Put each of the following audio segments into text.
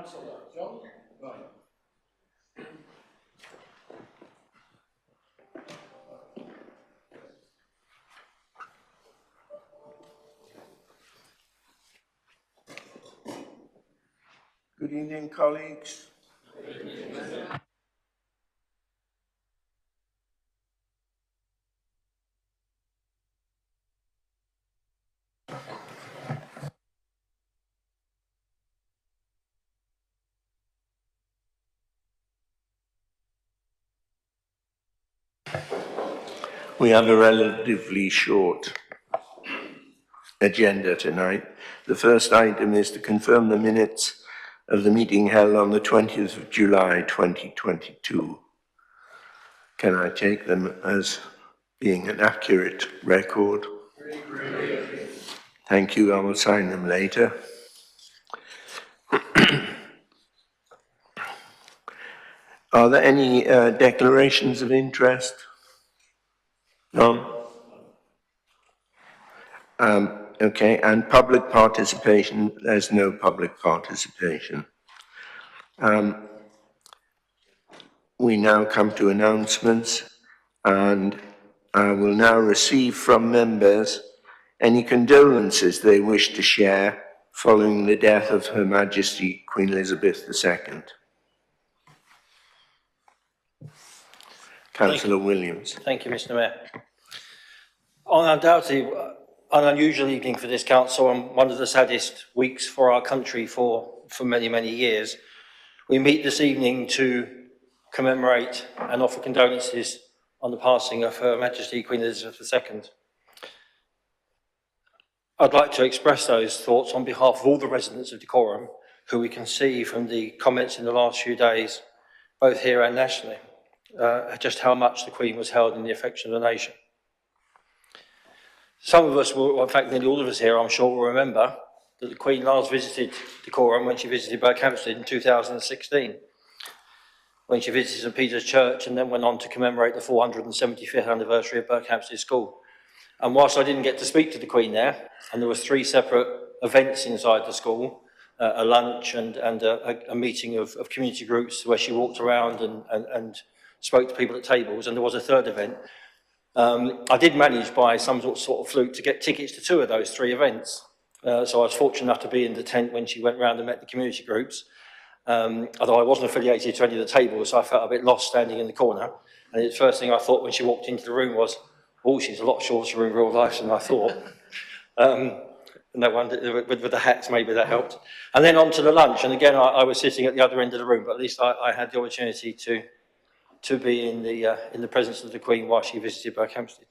Councillor John. Right. Good evening, colleagues. We have a relatively short agenda tonight. The first item is to confirm the minutes of the meeting held on the 20th of July 2022. Can I take them as being an accurate record? Thank you, I will sign them later. Are there any declarations of interest? None? Okay, and public participation, there's no public participation. We now come to announcements, and I will now receive from members any condolences they wish to share following the death of Her Majesty Queen Elizabeth II. Councillor Williams. Thank you, Mr. Mayor. On undoubtedly an unusual evening for this council and one of the saddest weeks for our country for many, many years, we meet this evening to commemorate and offer condolences on the passing of Her Majesty Queen Elizabeth II. I'd like to express those thoughts on behalf of all the residents of Dacorum, who we can see from the comments in the last few days, both here and nationally, just how much the Queen was held in the affection of the nation. Some of us will, in fact nearly all of us here, I'm sure, will remember that the Queen last visited Dacorum when she visited Berkhamsted in 2016, when she visited St Peter's Church and then went on to commemorate the 475th anniversary of Berkhamsted School. And whilst I didn't get to speak to the Queen there, and there was 3 separate events inside the school, a lunch and a meeting of community groups where she walked around and spoke to people at tables, and there was a 3rd event. I did manage by some sort of fluke to get tickets to 2 of those 3 events. So I was fortunate enough to be in the tent when she went round and met the community groups. Although I wasn't affiliated to any of the tables, so I felt a bit lost standing in the corner. And the first thing I thought when she walked into the room was, oh, she's a lot shorter in real life than I thought. No wonder, with the hats, maybe that helped. And then on to the lunch, and again, I was sitting at the other end of the room, but at least I had the opportunity to be in the presence of the Queen while she visited Berkhamsted.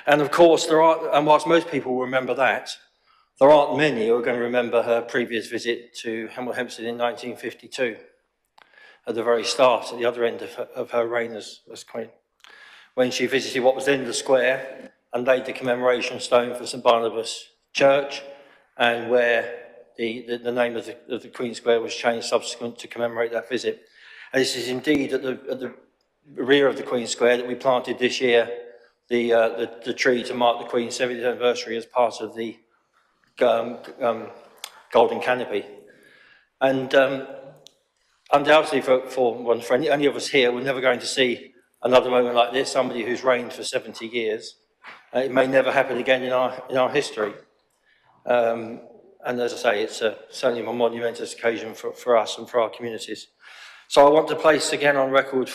And of course, and whilst most people will remember that, there aren't many who are going to remember her previous visit to Hemel Hempstead in 1952, at the very start, at the other end of her reign as Queen, when she visited what was then the square and laid the commemoration stone for St Barnabas Church, and where the name of the Queen Square was changed subsequent to commemorate that visit. And this is indeed at the rear of the Queen Square that we planted this year the tree to mark the Queen's 70th anniversary as part of the Golden Canopy. And undoubtedly for any of us here, we're never going to see another moment like this, somebody who's reigned for 70 years. It may never happen again in our history. And as I say, it's certainly a monumentous occasion for us and for our communities. So I want to place again on record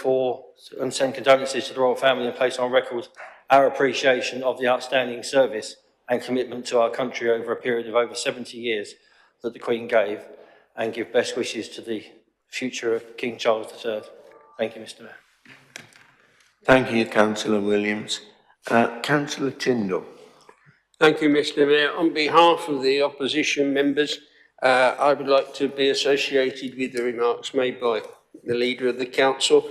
and send condolences to the royal family and place on record our appreciation of the outstanding service and commitment to our country over a period of over 70 years that the Queen gave, and give best wishes to the future of King Charles III. Thank you, Mr. Mayor. Thank you, Councillor Williams. Councillor Tyndall. Thank you, Mr. Mayor. On behalf of the opposition members, I would like to be associated with the remarks made by the Leader of the Council.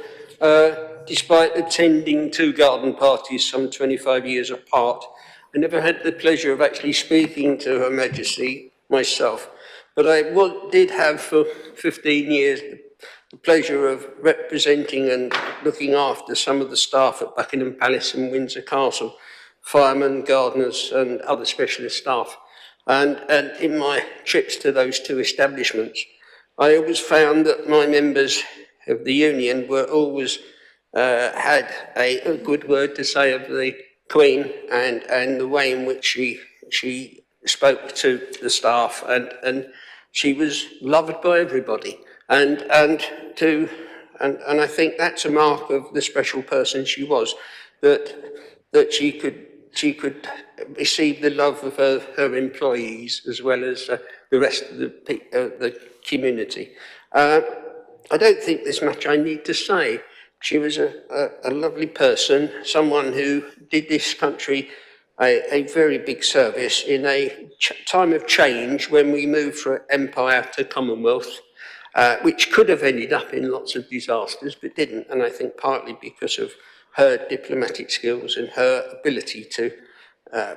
Despite attending 2 garden parties some 25 years apart, I never had the pleasure of actually speaking to Her Majesty myself, but I did have for 15 years the pleasure of representing and looking after some of the staff at Buckingham Palace and Windsor Castle, firemen, gardeners and other specialist staff. And in my trips to those 2 establishments, I always found that my members of the union were always had a good word to say of the Queen and the way in which she spoke to the staff, and she was loved by everybody. And I think that's a mark of the special person she was, that she could receive the love of her employees as well as the rest of the community. I don't think there's much I need to say. She was a lovely person, someone who did this country a very big service in a time of change when we moved from empire to Commonwealth, which could have ended up in lots of disasters, but didn't. And I think partly because of her diplomatic skills and her ability to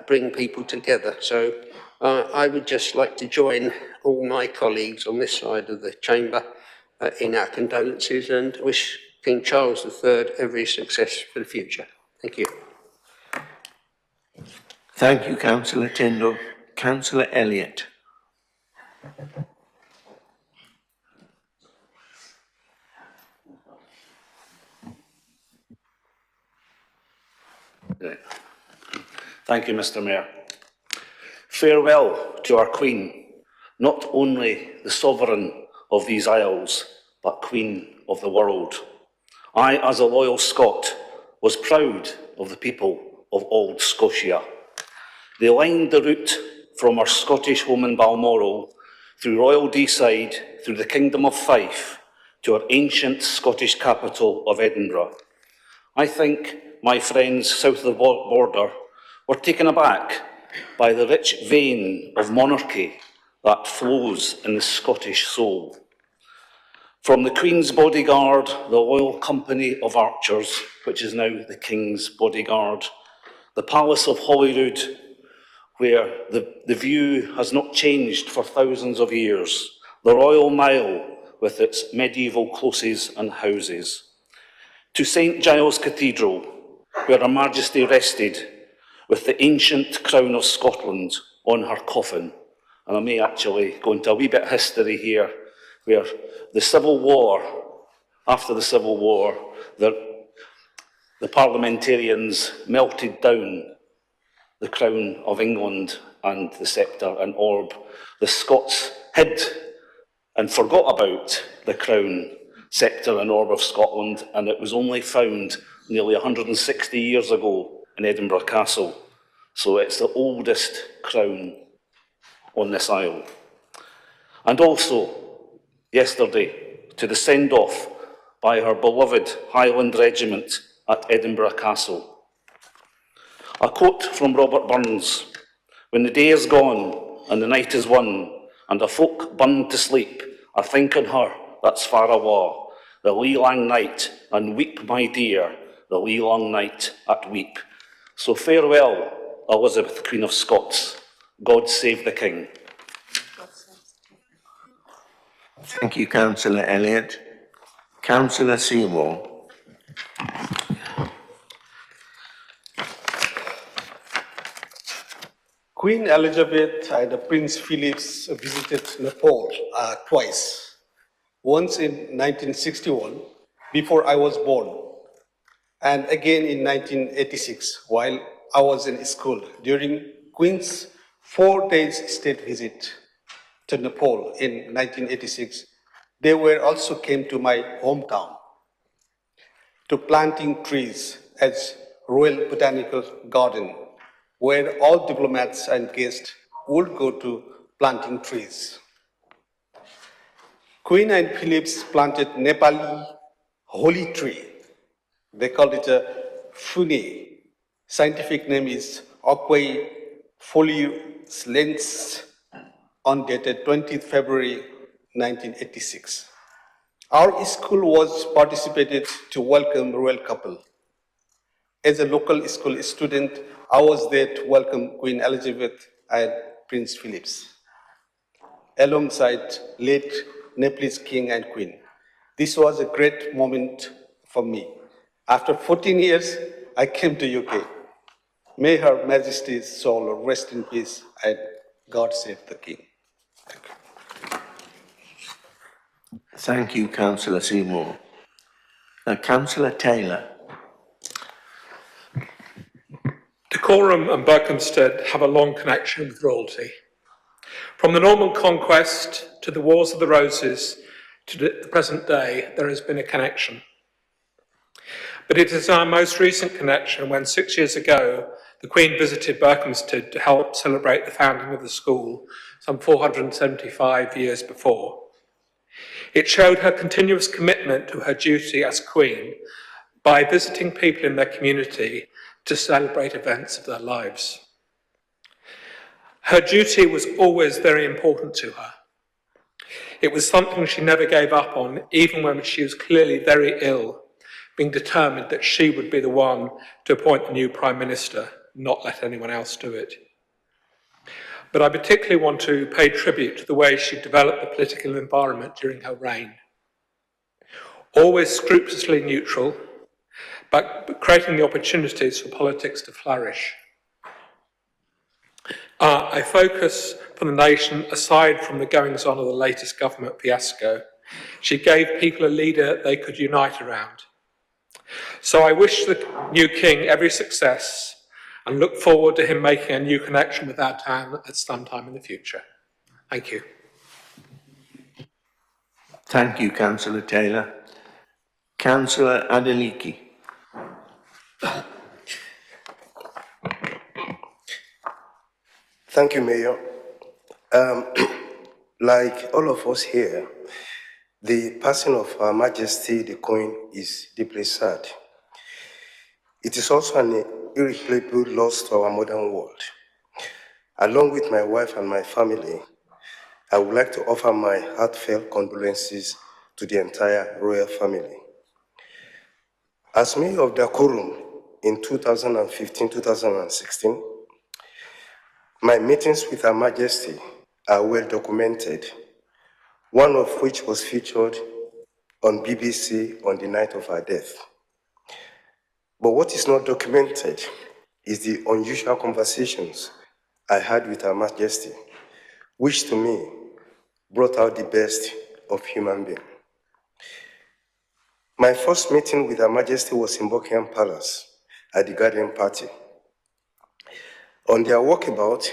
bring people together. So I would just like to join all my colleagues on this side of the chamber in our condolences and wish King Charles III every success for the future. Thank you. Thank you, Councillor Tyndall. Councillor Elliott. Thank you, Mr. Mayor. Farewell to our Queen, not only the sovereign of these isles, but Queen of the world. I, as a loyal Scot, was proud of the people of Old Scotia. They lined the route from our Scottish home in Balmoral, through Royal Deeside, through the Kingdom of Fife, to our ancient Scottish capital of Edinburgh. I think my friends south of the border were taken aback by the rich vein of monarchy that flows in the Scottish soul. From the Queen's Bodyguard, the Royal Company of Archers, which is now the King's Bodyguard, the Palace of Holyrood, where the view has not changed for thousands of years, the Royal Mile with its medieval closes and houses, to St Giles Cathedral, where Her Majesty rested with the ancient crown of Scotland on her coffin. And I may actually go into a wee bit of history here, where the Civil War, after the Civil War, the parliamentarians melted down the crown of England and the sceptre and orb. The Scots hid and forgot about the crown, sceptre and orb of Scotland, and it was only found nearly 160 years ago in Edinburgh Castle. So it's the oldest crown on this isle. And also, yesterday, to the send-off by her beloved Highland Regiment at Edinburgh Castle. A quote from Robert Burns: "When the day is gone and the night is won, and a folk burned to sleep, I think on her that's far awa, the lee lang night, and weep, my dear, the lee long night at weep." So farewell, Elizabeth, Queen of Scots. God save the King. Thank you, Councillor Elliott. Councillor Seymour. Queen Elizabeth and Prince Philip visited Nepal twice. Once in 1961, before I was born, and again in 1986, while I was in school, during Queen's 4-day state visit to Nepal in 1986. They were also came to my hometown to planting trees as Royal Botanical Garden, where all diplomats and guests would go to planting trees. Queen and Philip planted Nepali holy tree. They called it a Fune. Scientific name is Aquae foliolens, undated 20th February 1986. Our school was participated to welcome royal couple. As a local school student, I was there to welcome Queen Elizabeth and Prince Philip, alongside late Nepalese King and Queen. This was a great moment for me. After 14 years, I came to UK. May Her Majesty's soul rest in peace and God save the King. Thank you. Thank you, Councillor Seymour. Councillor Taylor. Decorum and Berkhamsted have a long connection with royalty. From the Norman conquest to the Wars of the Roses to the present day, there has been a connection. But it is our most recent connection when 6 years ago, the Queen visited Berkhamsted to help celebrate the founding of the school some 475 years before. It showed her continuous commitment to her duty as Queen by visiting people in their community to celebrate events of their lives. Her duty was always very important to her. It was something she never gave up on, even when she was clearly very ill, being determined that she would be the one to appoint the new Prime Minister, not let anyone else do it. But I particularly want to pay tribute to the way she developed the political environment during her reign. Always scrupulously neutral, but creating the opportunities for politics to flourish. A focus for the nation aside from the goings-on of the latest government fiasco. She gave people a leader they could unite around. So I wish the new king every success and look forward to him making a new connection with our town at some time in the future. Thank you. Thank you, Councillor Taylor. Councillor Adeliki. Thank you, Mayor. Like all of us here, the passing of Her Majesty the Queen is deeply sad. It is also an irreparable loss to our modern world. Along with my wife and my family, I would like to offer my heartfelt condolences to the entire royal family. As Mayor of Dakorum in 2015-2016, my meetings with Her Majesty are well documented, one of which was featured on BBC on the night of her death. But what is not documented is the unusual conversations I had with Her Majesty, which to me brought out the best of human beings. My first meeting with Her Majesty was in Buckingham Palace at the garden party. On their walkabout,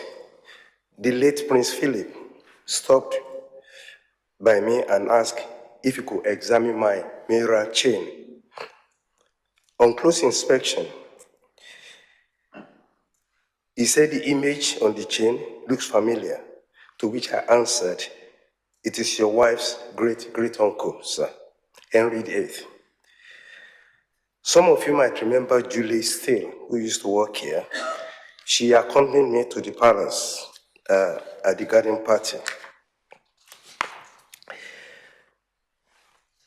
the late Prince Philip stopped by me and asked if he could examine my mayoral chain. On close inspection, he said the image on the chain looks familiar, to which I answered, "It is your wife's great-great-uncle, sir, Henry VIII. Some of you might remember Julie Steele, who used to work here. She accompanied me to the palace at the garden party.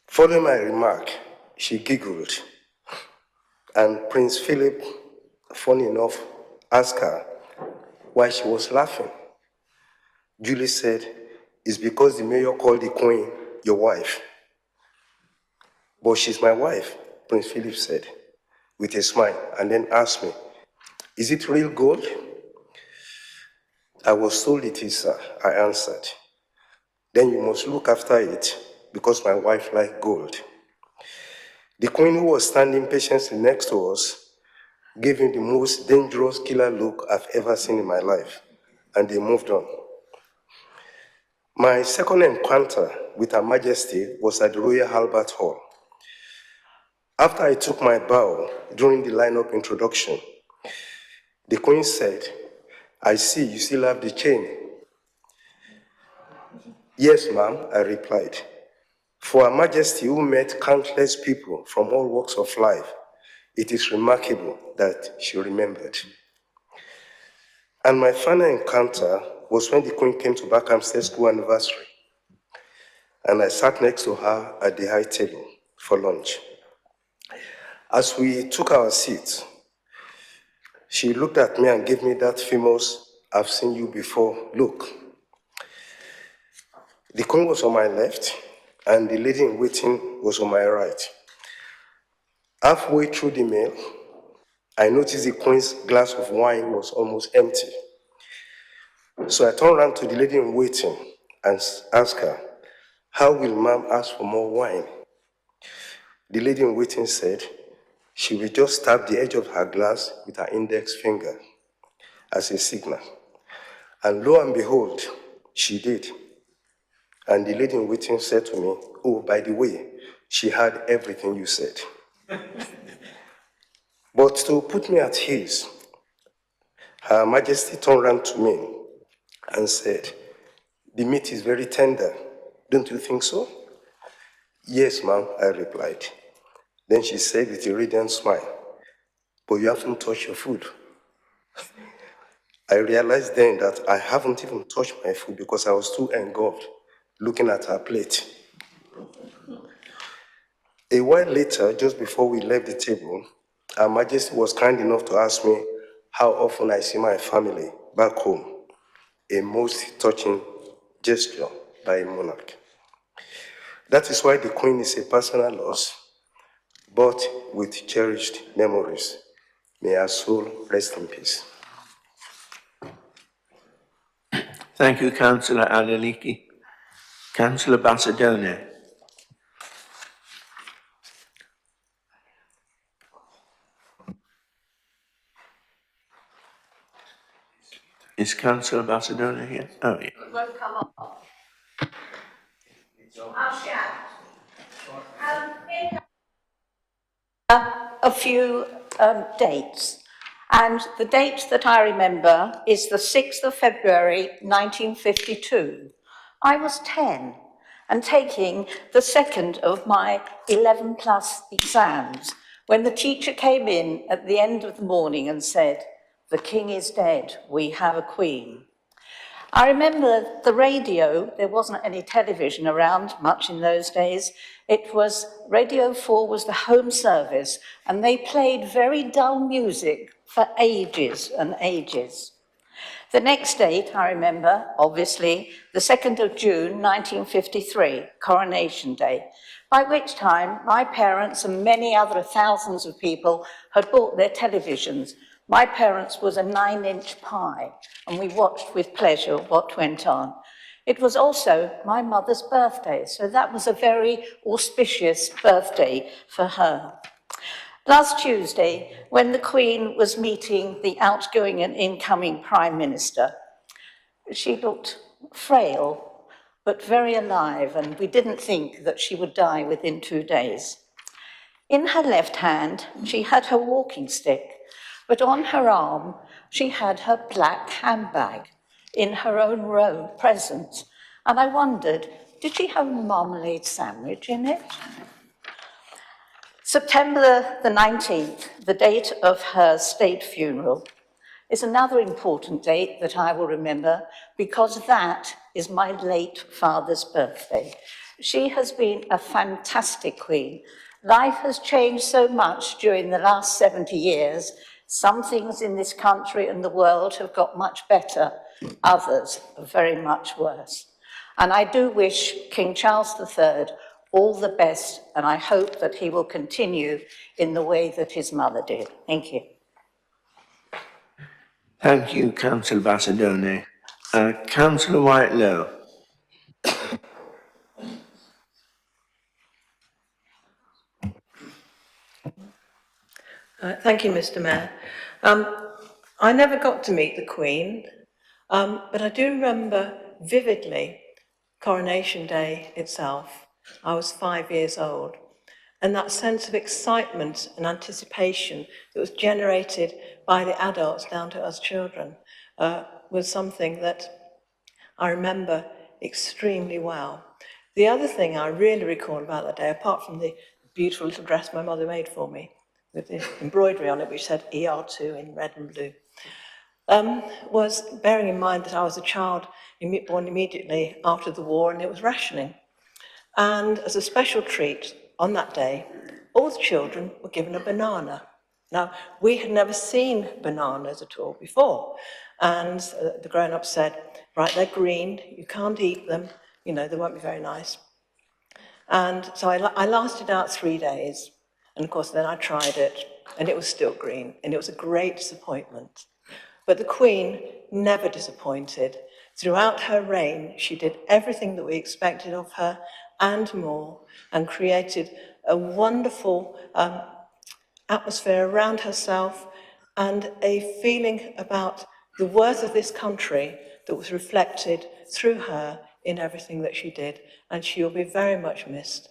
Following my remark, she giggled, and Prince Philip, funny enough, asked her why she was laughing. Julie said, "It's because the mayor called the Queen your wife." "But she's my wife," Prince Philip said, with a smile, and then asked me, "Is it real gold?" "I was told it is, sir," I answered. "Then you must look after it, because my wife likes gold." The Queen, who was standing patiently next to us, gave him the most dangerous killer look I've ever seen in my life, and they moved on. My second encounter with Her Majesty was at the Royal Albert Hall. After I took my bow during the lineup introduction, the Queen said, "I see you still have the chain." "Yes, ma'am," I replied. For Her Majesty, who met countless people from all walks of life, it is remarkable that she remembered. And my final encounter was when the Queen came to Berkhamsted School anniversary, and I sat next to her at the high table for lunch. As we took our seats, she looked at me and gave me that famous "I've seen you before" look. The Queen was on my left, and the lady in waiting was on my right. Halfway through the meal, I noticed the Queen's glass of wine was almost empty. So I turned around to the lady in waiting and asked her, How will Mom ask for more wine? The lady in waiting said she will just tap the edge of her glass with her index finger as a signal. And lo and behold, she did. And the lady in waiting said to me, oh, by the way, she had everything you said. But to put me at ease, Her Majesty turned around to me and said, the meat is very tender. Don't you think so? Yes, ma'am, I replied. Then she said with a radiant smile, but you haven't touched your food. I realized then that I haven't even touched my food because I was too engulfed looking at her plate. A while later, just before we left the table, Her Majesty was kind enough to ask me how often I see my family back home, a most touching gesture by a monarch. That is why the Queen is a personal loss, but with cherished memories. May her soul rest in peace. Thank you, Councillor Adeleke. Councillor Basadone. Is Councillor Basadone here? Oh, yeah. It won't come up. I'll shout. A few dates. And the date that I remember is the 6th of February, 1952. I was 10 and taking the second of my 11 plus exams when the teacher came in at the end of the morning and said, "The king is dead, we have a queen." I remember the radio, there wasn't any television around much in those days. It was, Radio 4 was the home service, and they played very dull music for ages and ages. The next date, I remember, obviously, the 2nd of June, 1953, Coronation Day, by which time my parents and many other thousands of people had bought their televisions. My parents was a 9-inch pie, and we watched with pleasure what went on. It was also my mother's birthday, so that was a very auspicious birthday for her. Last Tuesday, when the Queen was meeting the outgoing and incoming Prime Minister, she looked frail, but very alive, and we didn't think that she would die within 2 days. In her left hand, she had her walking stick, but on her arm, she had her black handbag in her own present. And I wondered, did she have a marmalade sandwich in it? September the 19th, the date of her state funeral, is another important date that I will remember because that is my late father's birthday. She has been a fantastic queen. Life has changed so much during the last 70 years. Some things in this country and the world have got much better, others are very much worse. And I do wish King Charles III all the best, and I hope that he will continue in the way that his mother did. Thank you. Thank you, Councillor Basadone. Councillor Whitelow. Thank you, Mr. Mayor. I never got to meet the Queen, but I do remember vividly Coronation Day itself. I was 5 years old, and that sense of excitement and anticipation that was generated by the adults down to us children was something that I remember extremely well. The other thing I really recall about that day, apart from the beautiful little dress my mother made for me, with the embroidery on it, which said ER2 in red and blue, was bearing in mind that I was a child born immediately after the war and it was rationing. And as a special treat on that day, all the children were given a banana. Now, we had never seen bananas at all before. And the grown-ups said, right, they're green, you can't eat them, you know, they won't be very nice. And so I lasted out 3 days. And of course, then I tried it, and it was still green, and it was a great disappointment. But the Queen never disappointed. Throughout her reign, she did everything that we expected of her, and more, and created a wonderful atmosphere around herself and a feeling about the worth of this country that was reflected through her in everything that she did, and she will be very much missed.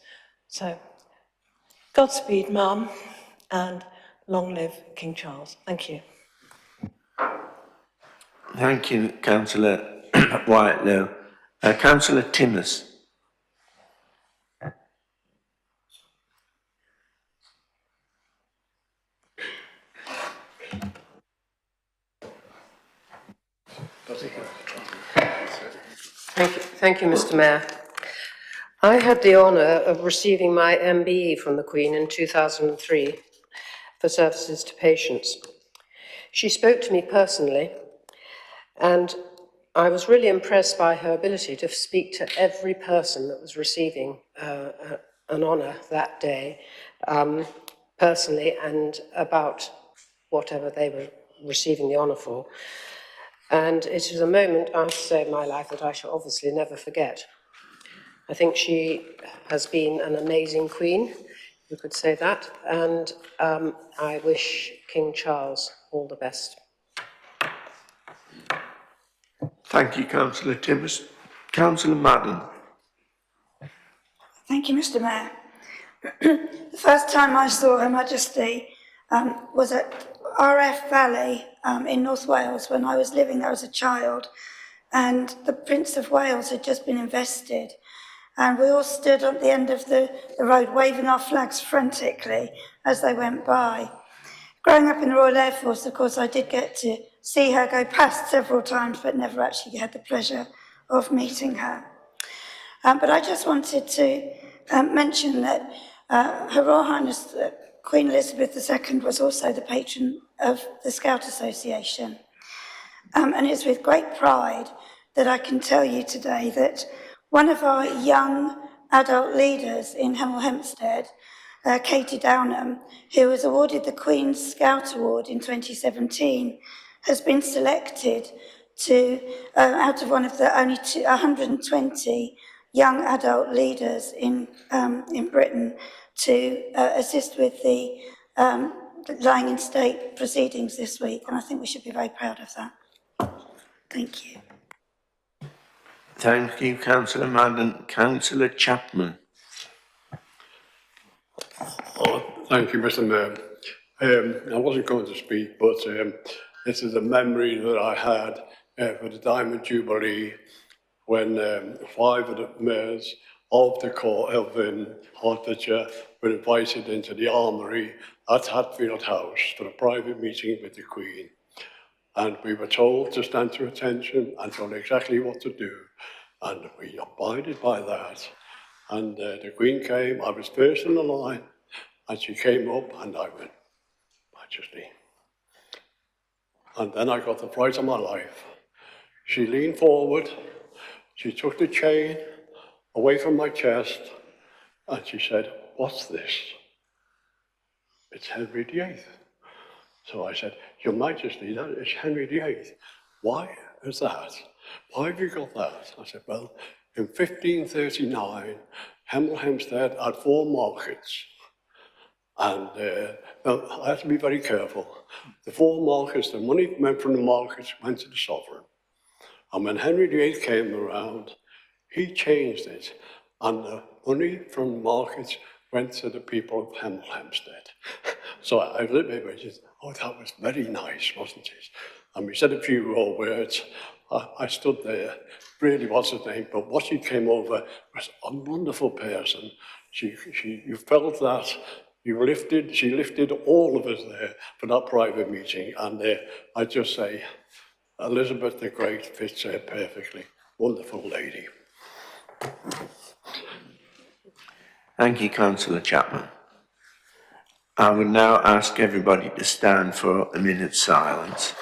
So, Godspeed, Mum, and long live King Charles. Thank you. Thank you, Councillor Whitelow. Councillor Timmis. Thank you, Mr. Mayor. I had the honour of receiving my MBE from the Queen in 2003 for services to patients. She spoke to me personally, and I was really impressed by her ability to speak to every person that was receiving an honour that day, personally, and about whatever they were receiving the honour for. And it is a moment, I have to say, in my life that I shall obviously never forget. I think she has been an amazing queen, you could say that, and I wish King Charles all the best. Thank you, Councillor Timmis. Councillor Madden. Thank you, Mr. Mayor. The first time I saw Her Majesty was at RF Valley in North Wales when I was living there as a child, and the Prince of Wales had just been invested, and we all stood at the end of the road waving our flags frantically as they went by. Growing up in the Royal Air Force, of course, I did get to see her go past several times, but never actually had the pleasure of meeting her. But I just wanted to mention that Her Royal Highness Queen Elizabeth II was also the patron of the Scout Association. And it's with great pride that I can tell you today that one of our young adult leaders in Hemel Hempstead, Katie Downham, who was awarded the Queen's Scout Award in 2017, has been selected to, out of one of the only 120 young adult leaders in Britain, to assist with the lying in state proceedings this week, and I think we should be very proud of that. Thank you. Thank you, Councillor Madden. Councillor Chapman. Thank you, Mr. Mayor. I wasn't going to speak, but this is a memory that I had for the Diamond Jubilee when 5 of the mayors of the court of Hertfordshire were invited into the armoury at Hatfield House for a private meeting with the Queen. And we were told to stand to attention and told exactly what to do. And we abided by that. And the Queen came, I was first in the line, and she came up and I went, Majesty. And then I got the fright of my life. She leaned forward, she took the chain away from my chest, and she said, what's this? It's Henry VIII. So I said, Your Majesty, that is Henry VIII. Why is that? Why have you got that? I said, well, in 1539, Hemel Hempstead had 4 markets. And now, I have to be very careful. The 4 markets, the money went from the markets, went to the sovereign. And when Henry VIII came around, he changed it. And the money from the markets went to the people of Hemel Hempstead. So I looked at it and said, oh, that was very nice, wasn't it? And we said a few raw words. I stood there, really what's her name, but what she came over was a wonderful person. You felt that she lifted all of us there for that private meeting. And I just say, Elizabeth the Great fits her perfectly. Wonderful lady. Thank you, Councillor Chapman. I will now ask everybody to stand for a minute's silence.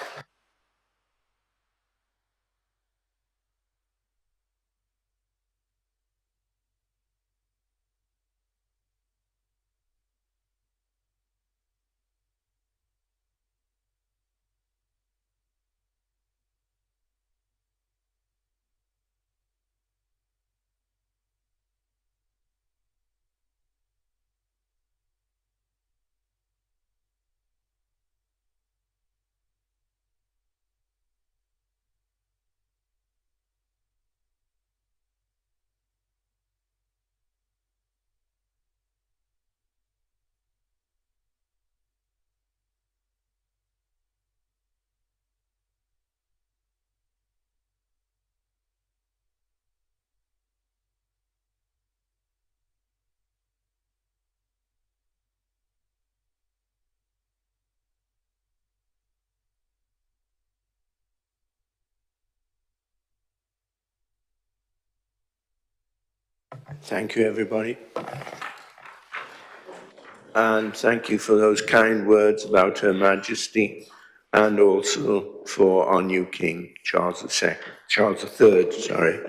Thank you, everybody. And thank you for those kind words about Her Majesty, and also for our new King, Charles III, sorry.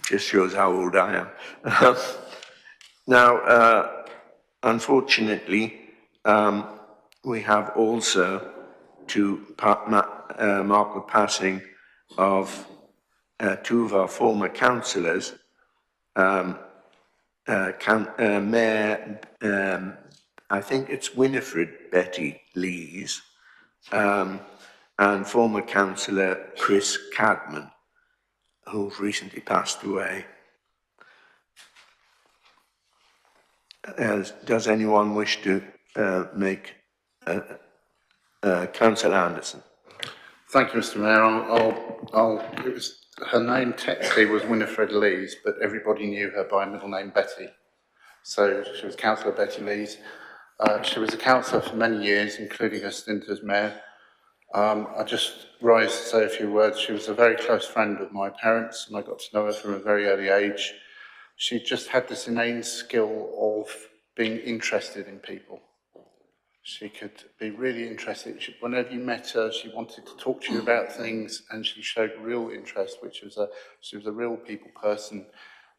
Just shows how old I am. Now, unfortunately, we have also to mark the passing of two of our former councillors, Mayor, I think it's Winifred Betty Lees, and former councillor Chris Cadman, who've recently passed away. Does anyone wish to make Councillor Anderson? Thank you, Mr. Mayor. Her name technically was Winifred Lees, but everybody knew her by middle name Betty. So she was Councillor Betty Lees. She was a councillor for many years, including her stint as mayor. I just rise to say a few words. She was a very close friend of my parents, and I got to know her from a very early age. She just had this innate skill of being interested in people. She could be really interested. Whenever you met her, she wanted to talk to you about things, and she showed real interest, she was a real people person,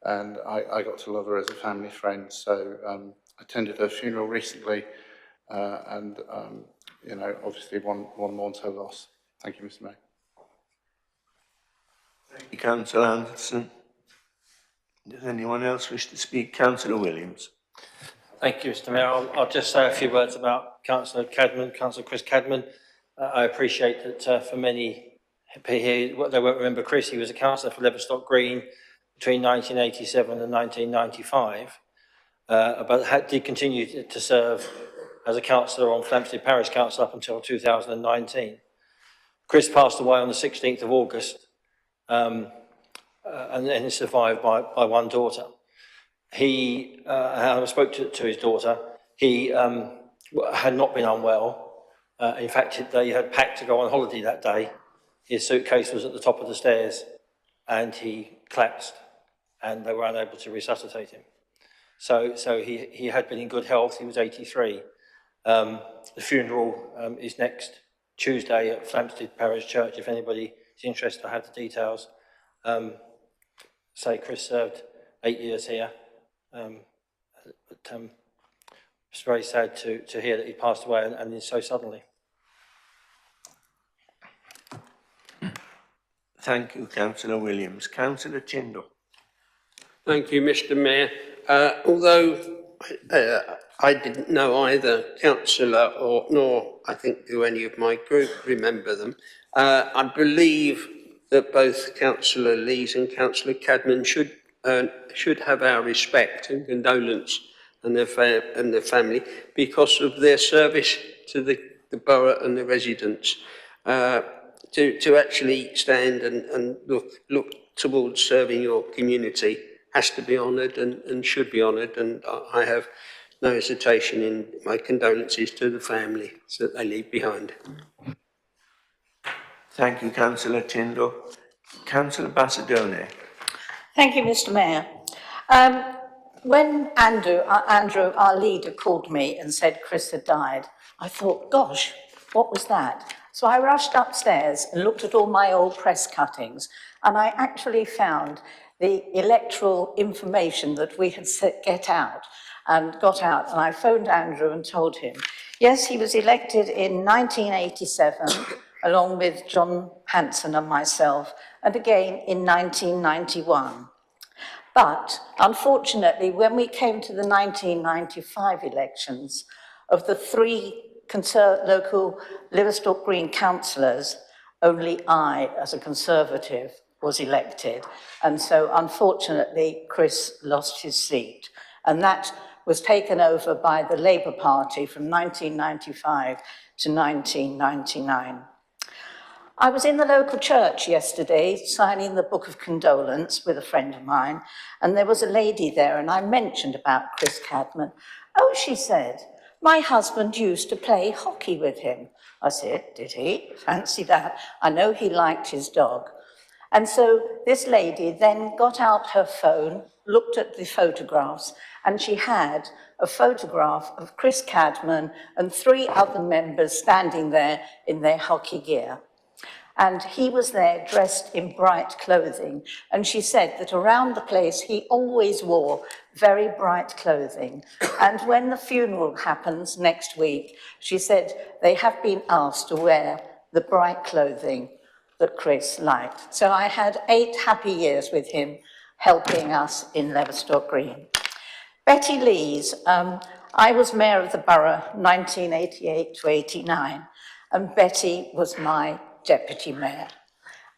and I got to love her as a family friend. So I attended her funeral recently, and you know, obviously one mourns her loss. Thank you, Mr. Mayor. Thank you, Councillor Anderson. Does anyone else wish to speak? Councillor Williams. Thank you, Mr. Mayor. I'll just say a few words about Councillor Cadman, Councillor Chris Cadman. I appreciate that for many here, they won't remember Chris, he was a councillor for Leverstock Green between 1987 and 1995, but did continue to serve as a councillor on Flamstead Parish Council up until 2019. Chris passed away on the 16th of August, and then is survived by one daughter. I spoke to his daughter. He had not been unwell. In fact, they had packed to go on holiday that day. His suitcase was at the top of the stairs and he collapsed and they were unable to resuscitate him. So he had been in good health. He was 83. The funeral is next Tuesday at Flamstead Parish Church. If anybody is interested, I have the details. Chris served 8 years here. It's very sad to hear that he passed away and so suddenly. Thank you, Councillor Williams. Councillor Tyndall. Thank you, Mr. Mayor. Although I didn't know either councillor nor I think do any of my group remember them, I believe that both Councillor Lees and Councillor Cadman should have our respect and condolence and their family because of their service to the borough and the residents. To actually stand and look towards serving your community has to be honoured and should be honoured, and I have no hesitation in my condolences to the family that they leave behind. Thank you, Councillor Tyndall. Councillor Bassadone. Thank you, Mr. Mayor. When Andrew, our leader, called me and said Chris had died, I thought, gosh, what was that? So I rushed upstairs and looked at all my old press cuttings, and I actually found the electoral information that we had got out, and I phoned Andrew and told him, yes, he was elected in 1987, along with John Hanson and myself, and again in 1991. But unfortunately, when we came to the 1995 elections, of the three local Leverstock Green councillors, only I, as a Conservative, was elected. And so, unfortunately, Chris lost his seat. And that was taken over by the Labour Party from 1995 to 1999. I was in the local church yesterday signing the Book of Condolence with a friend of mine, and there was a lady there, and I mentioned about Chris Cadman. Oh, she said, my husband used to play hockey with him. I said, did he? Fancy that. I know he liked his dog. And so this lady then got out her phone, looked at the photographs, and she had a photograph of Chris Cadman and 3 other members standing there in their hockey gear. And he was there dressed in bright clothing. And she said that around the place, he always wore very bright clothing. And when the funeral happens next week, she said they have been asked to wear the bright clothing that Chris liked. So I had 8 happy years with him, helping us in Leverstock Green. Betty Lees, I was mayor of the borough 1988 to 89, and Betty was my deputy mayor.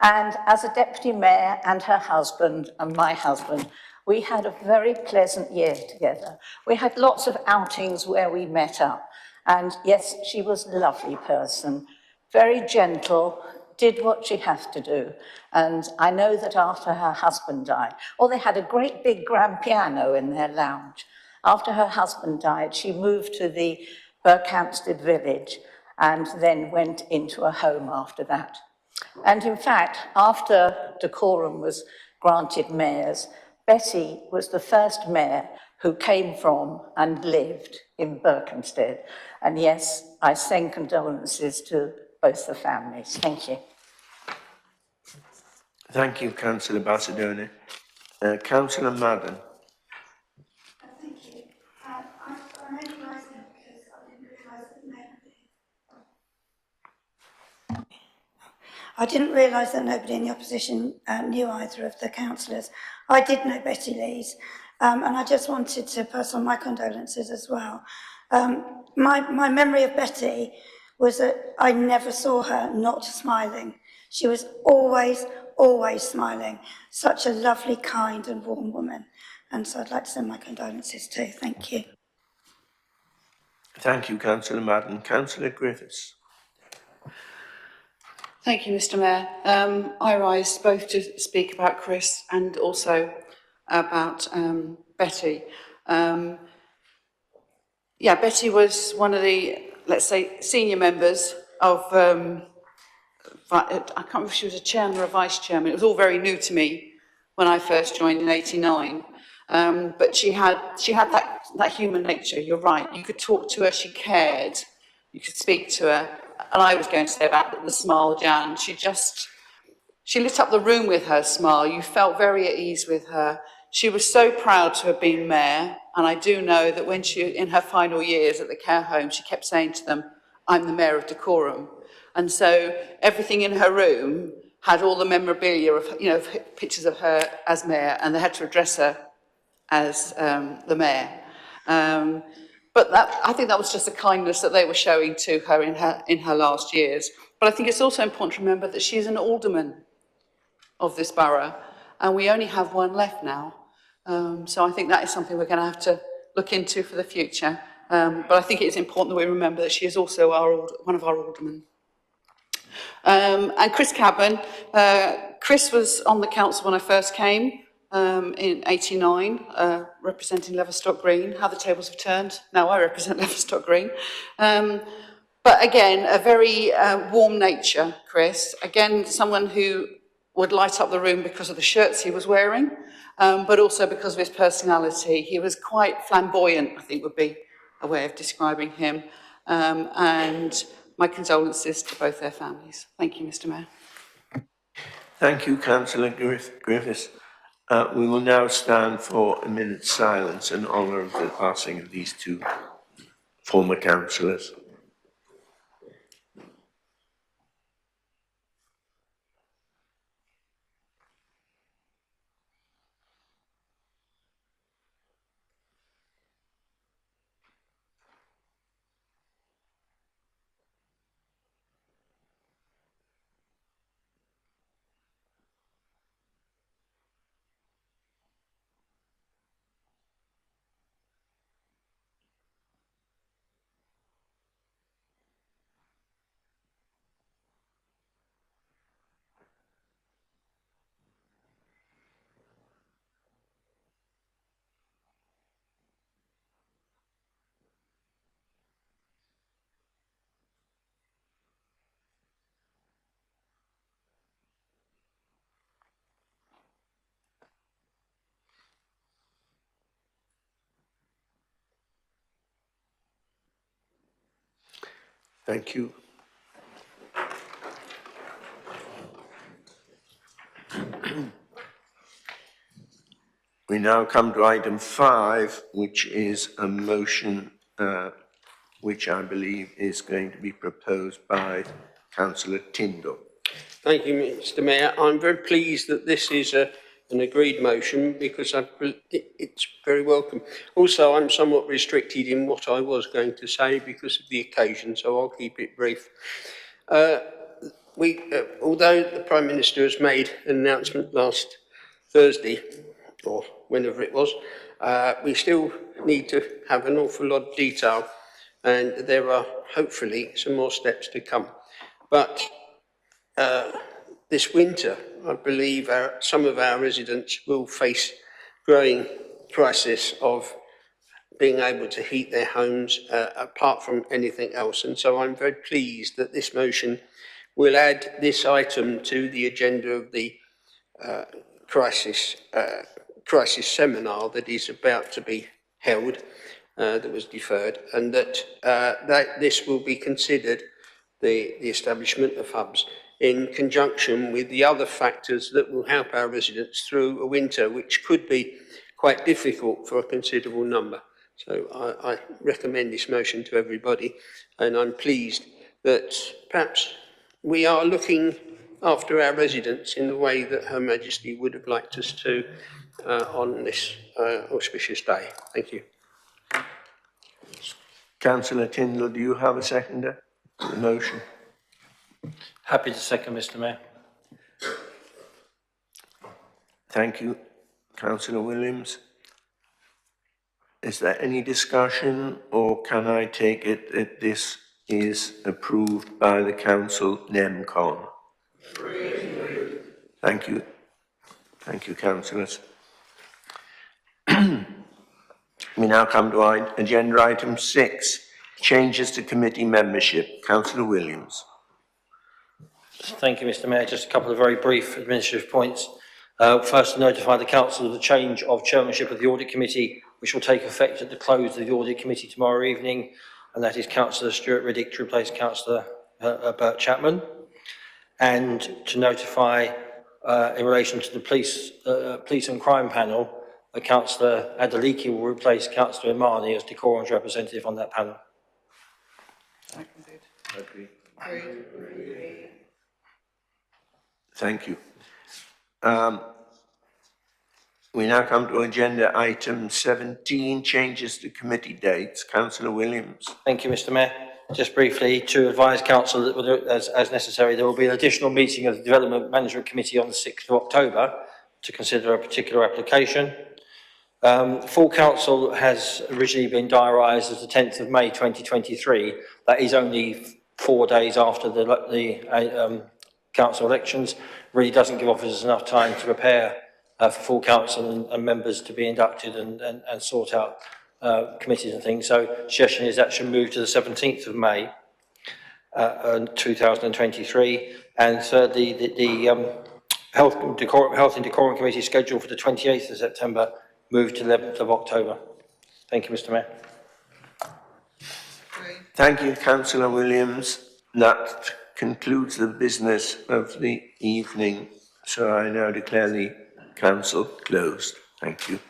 And as a deputy mayor and her husband and my husband, we had a very pleasant year together. We had lots of outings where we met up. And yes, she was a lovely person, very gentle, did what she had to do. And I know that after her husband died, they had a great big grand piano in their lounge. After her husband died, she moved to the Berkhamsted village and then went into a home after that. And in fact, after Dacorum was granted mayors, Betty was the first mayor who came from and lived in Berkhamsted. And yes, I send condolences to both the families. Thank you. Thank you, Councillor Bassadone. Councillor Madden. Thank you. I'm only rising because I didn't realise that nobody in the opposition knew either of the councillors. I did know Betty Lees, and I just wanted to pass on my condolences as well. My memory of Betty was that I never saw her not smiling. She was always smiling. Such a lovely, kind and warm woman. And so I'd like to send my condolences too. Thank you. Thank you, Councillor Madden. Councillor Griffiths. Thank you, Mr. Mayor. I rise both to speak about Chris and also about Betty. Betty was one of the, let's say, senior members of, I can't remember if she was a chairman or a vice chairman. It was all very new to me when I first joined in '89. But she had that human nature, you're right. You could talk to her, she cared. You could speak to her. And I was going to say about the smile, Jan. She lit up the room with her smile. You felt very at ease with her. She was so proud to have been mayor. And I do know that when she, in her final years at the care home, she kept saying to them, I'm the mayor of Dacorum. And so everything in her room had all the memorabilia of, pictures of her as mayor, and they had to address her as the mayor. But I think that was just a kindness that they were showing to her in her last years. But I think it's also important to remember that she's an alderman of this borough, and we only have one left now. So I think that is something we're going to have to look into for the future. But I think it's important that we remember that she is also one of our aldermen. And Chris Cadman. Chris was on the council when I first came. In '89, representing Leverstock Green. How the tables have turned. Now I represent Leverstock Green. But again, a very warm nature, Chris. Again, someone who would light up the room because of the shirts he was wearing, but also because of his personality. He was quite flamboyant, I think would be a way of describing him. And my condolences to both their families. Thank you, Mr. Mayor. Thank you, Councillor Griffiths. We will now stand for a minute's silence in honour of the passing of these 2 former councillors. Thank you. We now come to item 5, which is a motion which I believe is going to be proposed by Councillor Tyndall. Thank you, Mr Mayor. I'm very pleased that this is an agreed motion because it's very welcome. Also, I'm somewhat restricted in what I was going to say because of the occasion, so I'll keep it brief. Although the Prime Minister has made an announcement last Thursday, or whenever it was, we still need to have an awful lot of detail, and there are hopefully some more steps to come. But this winter, I believe some of our residents will face growing crisis of being able to heat their homes apart from anything else. And so I'm very pleased that this motion will add this item to the agenda of the crisis seminar that is about to be held, that was deferred, and that this will be considered, the establishment of hubs, in conjunction with the other factors that will help our residents through a winter which could be quite difficult for a considerable number. So I recommend this motion to everybody, and I'm pleased that perhaps we are looking after our residents in the way that Her Majesty would have liked us to on this auspicious day. Thank you. Councillor Tyndall, do you have a seconder to the motion? Happy to second, Mr Mayor. Thank you, Councillor Williams. Is there any discussion, or can I take it that this is approved by the Council NEMCON? Thank you. Thank you, councillors. We now come to agenda item 6, changes to committee membership. Councillor Williams. Thank you, Mr Mayor. Just a couple of very brief administrative points. First, to notify the Council of the change of chairmanship of the Audit Committee, which will take effect at the close of the Audit Committee tomorrow evening, and that is Councillor Stuart Riddick to replace Councillor Bert Chapman. And to notify, in relation to the police and crime panel, Councillor Adeliki will replace Councillor Imani as Decorum's representative on that panel. Thank you. We now come to agenda item 17, changes to committee dates. Councillor Williams. Thank you, Mr Mayor. Just briefly, to advise Council that as necessary, there will be an additional meeting of the Development Management Committee on the 6th of October to consider a particular application. Full Council has originally been diarised as the 10th of May 2023. That is only 4 days after the council elections. Really doesn't give officers enough time to prepare for full council and members to be inducted and sort out committees and things. So suggestion is that should move to the 17th of May 2023. And thirdly, the Health and Decorum Committee is scheduled for the 28th of September, moved to 11th of October. Thank you, Mr Mayor. Thank you, Councillor Williams. That concludes the business of the evening, so I now declare the council closed. Thank you.